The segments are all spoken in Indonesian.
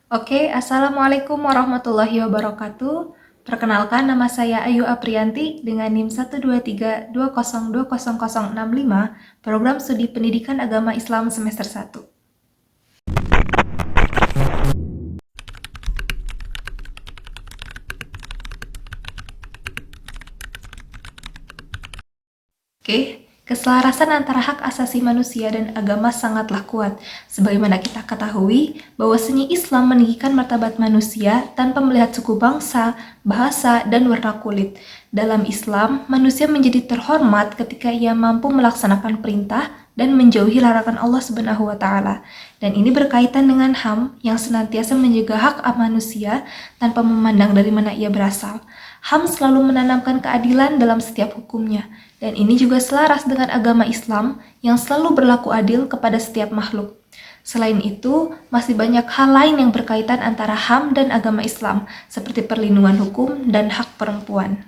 Oke, Assalamualaikum warahmatullahi wabarakatuh. Perkenalkan, nama saya Ayu Aprianti dengan NIM 123202065, Program Studi Pendidikan Agama Islam semester 1. Oke, keselarasan antara hak asasi manusia dan agama sangatlah kuat. Sebagaimana kita ketahui, bahwasanya Islam meninggikan martabat manusia tanpa melihat suku bangsa, bahasa, dan warna kulit. Dalam Islam, manusia menjadi terhormat ketika ia mampu melaksanakan perintah dan menjauhi larangan Allah Subhanahu wa Ta'ala. Dan ini berkaitan dengan HAM yang senantiasa menjaga hak manusia tanpa memandang dari mana ia berasal. HAM selalu menanamkan keadilan dalam setiap hukumnya, dan ini juga selaras dengan agama Islam yang selalu berlaku adil kepada setiap makhluk. Selain itu, masih banyak hal lain yang berkaitan antara HAM dan agama Islam, seperti perlindungan hukum dan hak perempuan.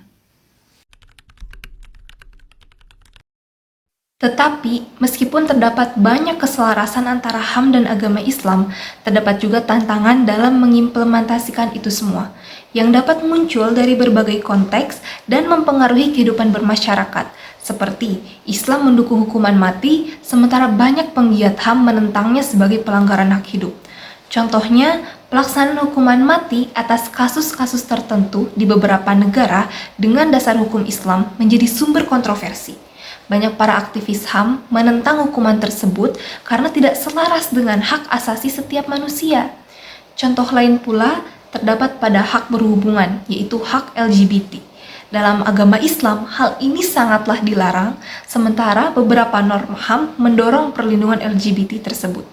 Tetapi, meskipun terdapat banyak keselarasan antara HAM dan agama Islam, terdapat juga tantangan dalam mengimplementasikan itu semua, yang dapat muncul dari berbagai konteks dan mempengaruhi kehidupan bermasyarakat, seperti Islam mendukung hukuman mati, sementara banyak penggiat HAM menentangnya sebagai pelanggaran hak hidup. Contohnya, pelaksanaan hukuman mati atas kasus-kasus tertentu di beberapa negara dengan dasar hukum Islam menjadi sumber kontroversi. Banyak para aktivis HAM menentang hukuman tersebut karena tidak selaras dengan hak asasi setiap manusia. Contoh lain pula terdapat pada hak berhubungan, yaitu hak LGBT. Dalam agama Islam, hal ini sangatlah dilarang, sementara beberapa norma HAM mendorong perlindungan LGBT tersebut.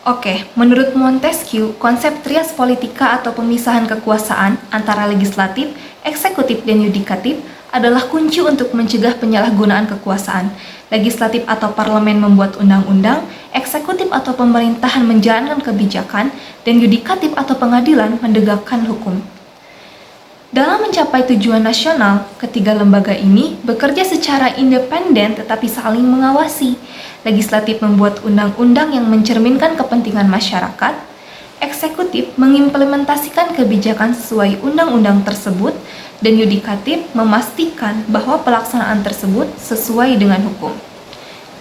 Oke, menurut Montesquieu, konsep trias politika atau pemisahan kekuasaan antara legislatif, eksekutif, dan yudikatif adalah kunci untuk mencegah penyalahgunaan kekuasaan. Legislatif atau parlemen membuat undang-undang, eksekutif atau pemerintahan menjalankan kebijakan, dan yudikatif atau pengadilan menegakkan hukum. Dalam mencapai tujuan nasional, ketiga lembaga ini bekerja secara independen tetapi saling mengawasi. Legislatif membuat undang-undang yang mencerminkan kepentingan masyarakat, eksekutif mengimplementasikan kebijakan sesuai undang-undang tersebut, dan yudikatif memastikan bahwa pelaksanaan tersebut sesuai dengan hukum.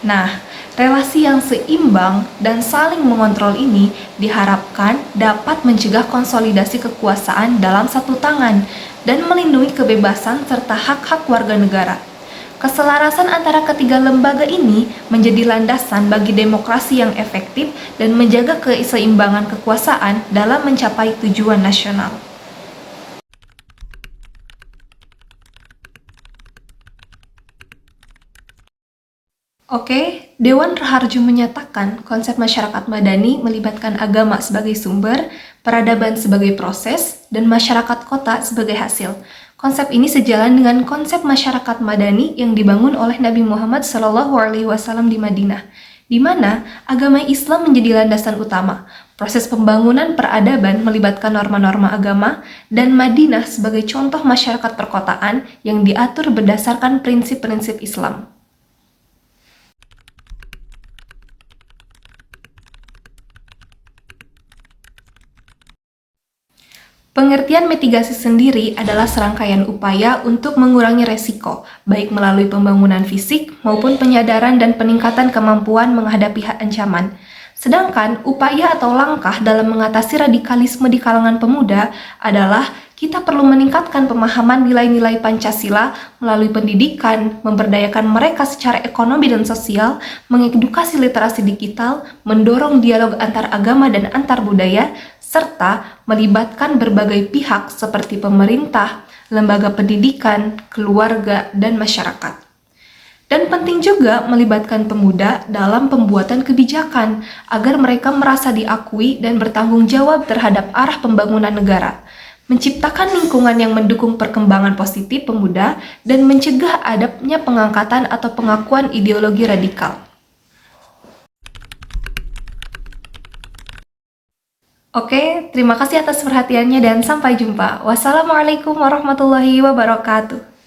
Nah, relasi yang seimbang dan saling mengontrol ini diharapkan dapat mencegah konsolidasi kekuasaan dalam satu tangan dan melindungi kebebasan serta hak-hak warga negara. Keselarasan antara ketiga lembaga ini menjadi landasan bagi demokrasi yang efektif dan menjaga keseimbangan kekuasaan dalam mencapai tujuan nasional. Oke, Dewan Raharjo menyatakan konsep masyarakat madani melibatkan agama sebagai sumber, peradaban sebagai proses, dan masyarakat kota sebagai hasil. Konsep ini sejalan dengan konsep masyarakat madani yang dibangun oleh Nabi Muhammad SAW di Madinah, di mana agama Islam menjadi landasan utama. Proses pembangunan peradaban melibatkan norma-norma agama, dan Madinah sebagai contoh masyarakat perkotaan yang diatur berdasarkan prinsip-prinsip Islam. Pengertian mitigasi sendiri adalah serangkaian upaya untuk mengurangi resiko, baik melalui pembangunan fisik maupun penyadaran dan peningkatan kemampuan menghadapi ancaman. Sedangkan upaya atau langkah dalam mengatasi radikalisme di kalangan pemuda adalah kita perlu meningkatkan pemahaman nilai-nilai Pancasila melalui pendidikan, memberdayakan mereka secara ekonomi dan sosial, mengedukasi literasi digital, mendorong dialog antar agama dan antar budaya, serta melibatkan berbagai pihak seperti pemerintah, lembaga pendidikan, keluarga, dan masyarakat. Dan penting juga melibatkan pemuda dalam pembuatan kebijakan agar mereka merasa diakui dan bertanggung jawab terhadap arah pembangunan negara, menciptakan lingkungan yang mendukung perkembangan positif pemuda, dan mencegah adanya pengangkatan atau pengakuan ideologi radikal. Oke, terima kasih atas perhatiannya dan sampai jumpa. Wassalamualaikum warahmatullahi wabarakatuh.